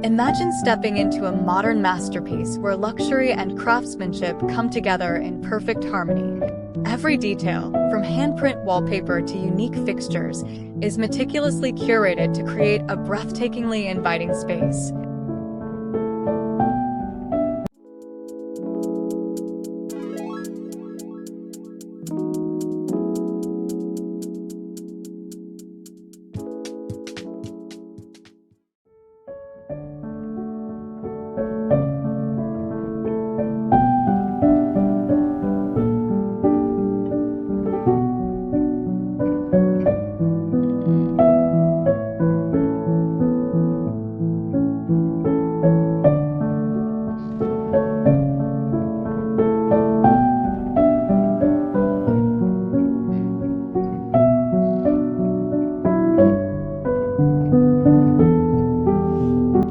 Imagine stepping into a modern masterpiece where luxury and craftsmanship come together in perfect harmony. Every detail, from handprint wallpaper to unique fixtures, is meticulously curated to create a breathtakingly inviting space.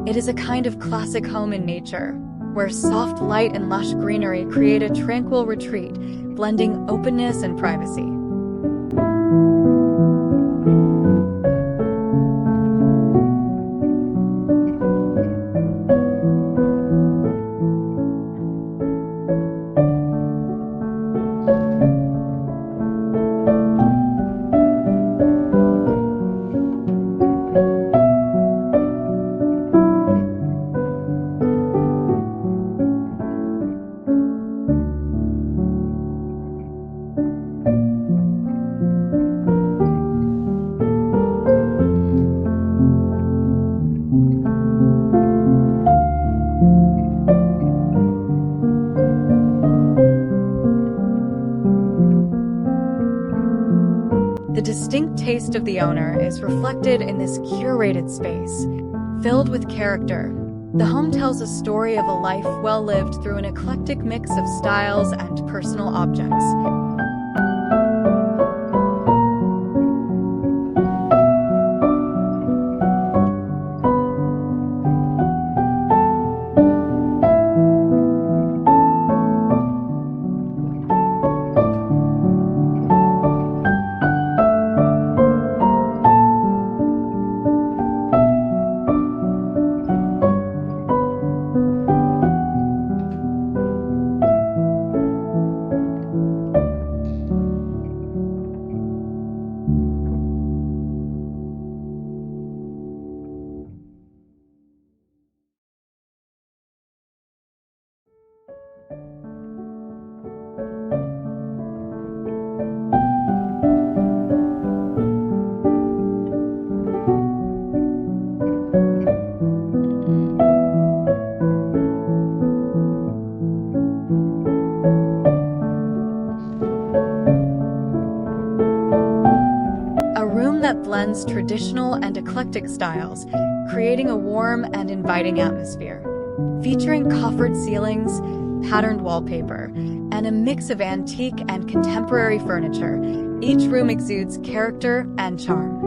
It is a kind of classic home in nature, where soft light and lush greenery create a tranquil retreat, blending openness and privacy. The distinct taste of the owner is reflected in this curated space. Filled with character, the home tells a story of a life well lived through an eclectic mix of styles and personal objects. That blends traditional and eclectic styles, creating a warm and inviting atmosphere. Featuring coffered ceilings, patterned wallpaper, and a mix of antique and contemporary furniture, each room exudes character and charm.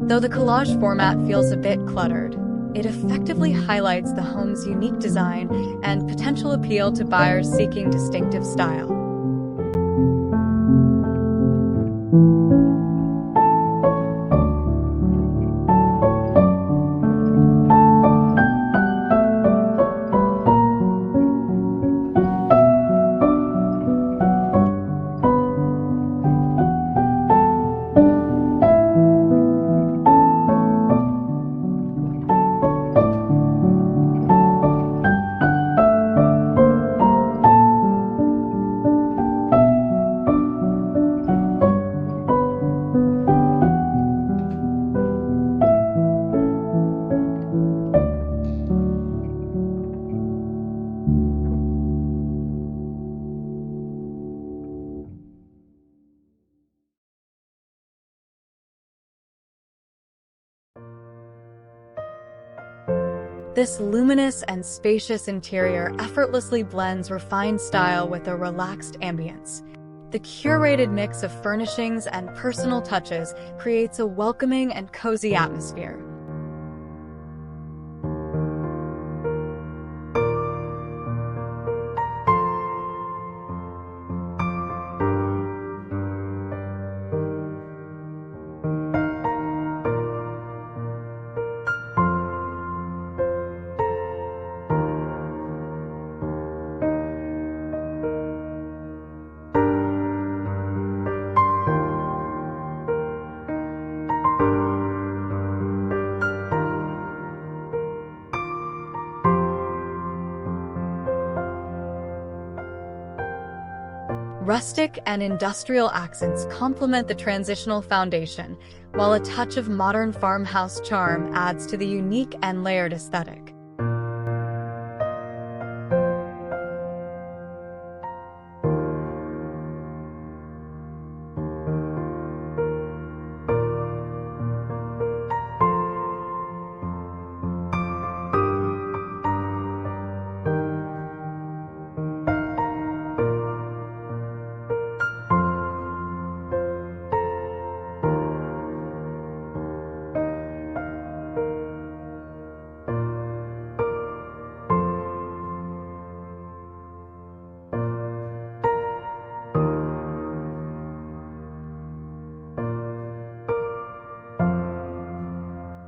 Though the collage format feels a bit cluttered, it effectively highlights the home's unique design and potential appeal to buyers seeking distinctive style. This luminous and spacious interior effortlessly blends refined style with a relaxed ambience. The curated mix of furnishings and personal touches creates a welcoming and cozy atmosphere. Rustic and industrial accents complement the transitional foundation, while a touch of modern farmhouse charm adds to the unique and layered aesthetic.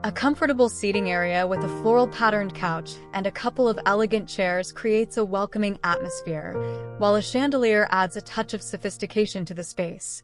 A comfortable seating area with a floral-patterned couch and a couple of elegant chairs creates a welcoming atmosphere, while a chandelier adds a touch of sophistication to the space.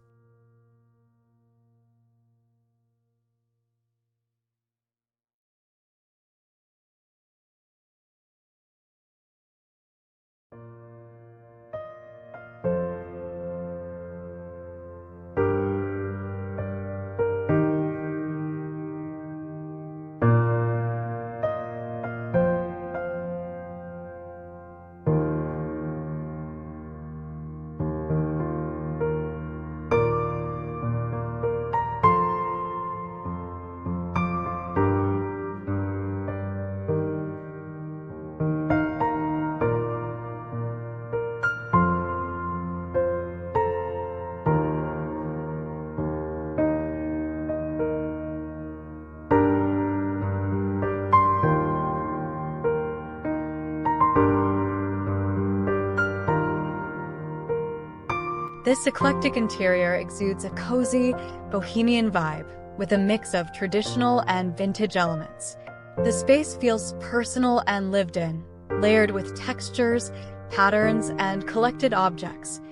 This eclectic interior exudes a cozy, Bohemian vibe with a mix of traditional and vintage elements. The space feels personal and lived in, layered with textures, patterns, and collected objects.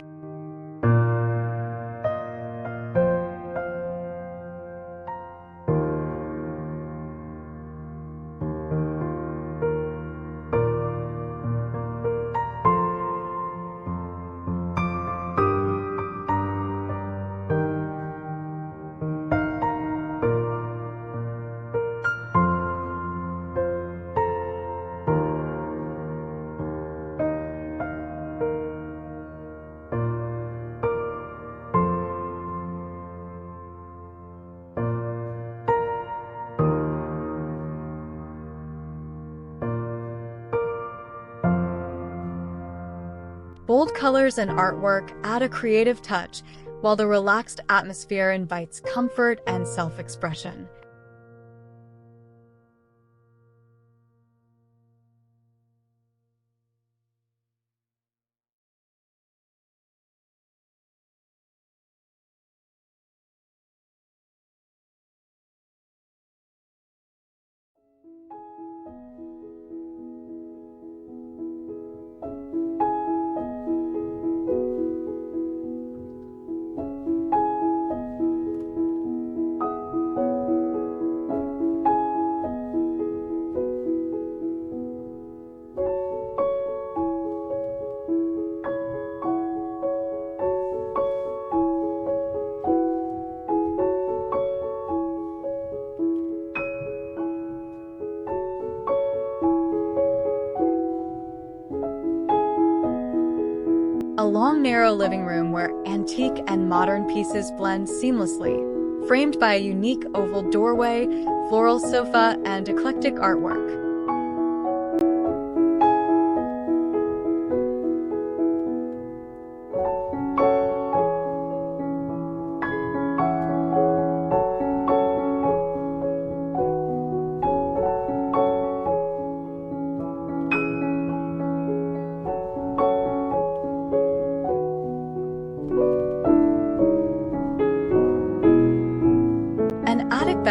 Bold colors and artwork add a creative touch, while the relaxed atmosphere invites comfort and self-expression. A long, narrow living room where antique and modern pieces blend seamlessly, framed by a unique oval doorway, floral sofa, and eclectic artwork.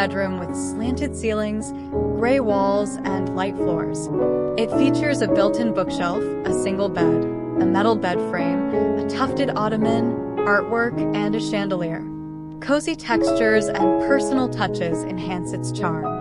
bedroom with slanted ceilings, gray walls, and light floors. It features a built-in bookshelf, a single bed, a metal bed frame, a tufted ottoman, artwork, and a chandelier. Cozy textures and personal touches enhance its charm.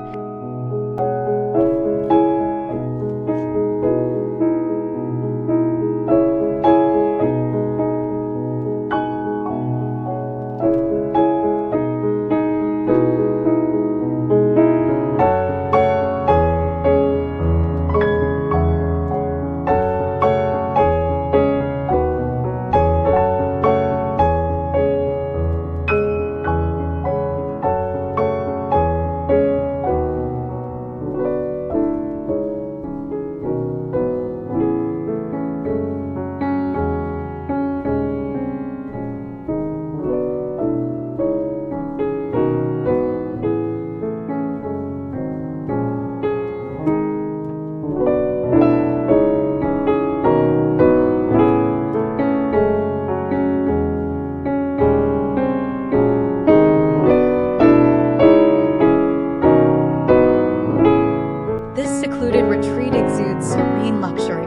Retreat exudes serene luxury,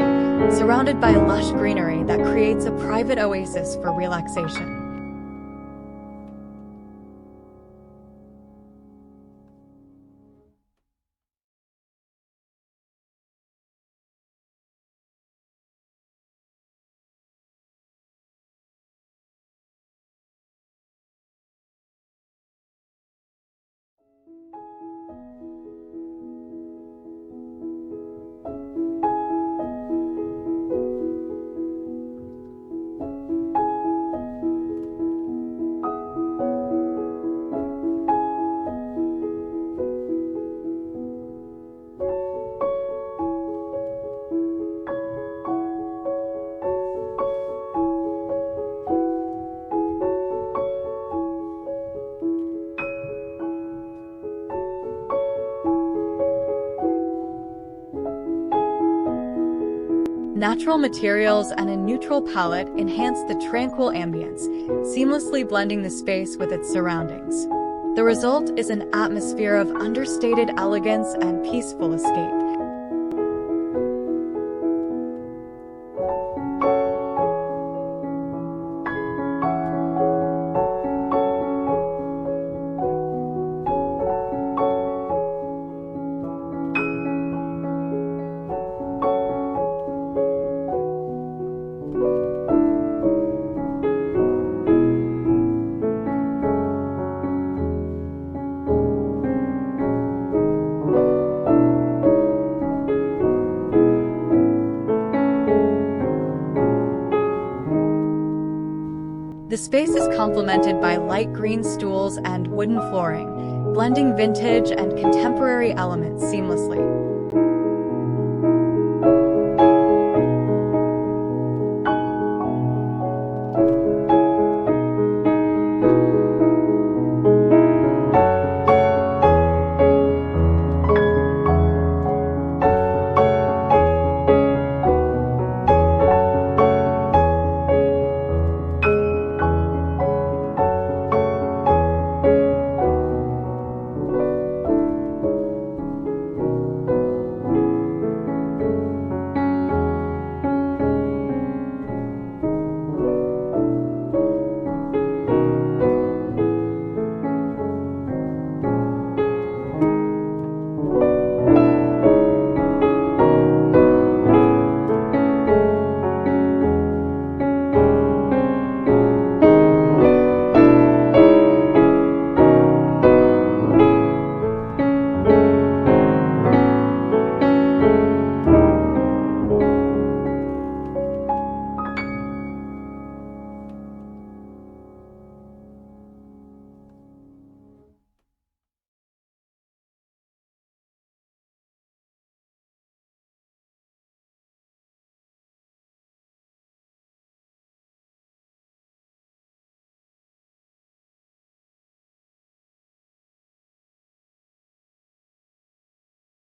surrounded by lush greenery that creates a private oasis for relaxation. Natural materials and a neutral palette enhance the tranquil ambience, seamlessly blending the space with its surroundings. The result is an atmosphere of understated elegance and peaceful escape. The space is complemented by light green stools and wooden flooring, blending vintage and contemporary elements seamlessly.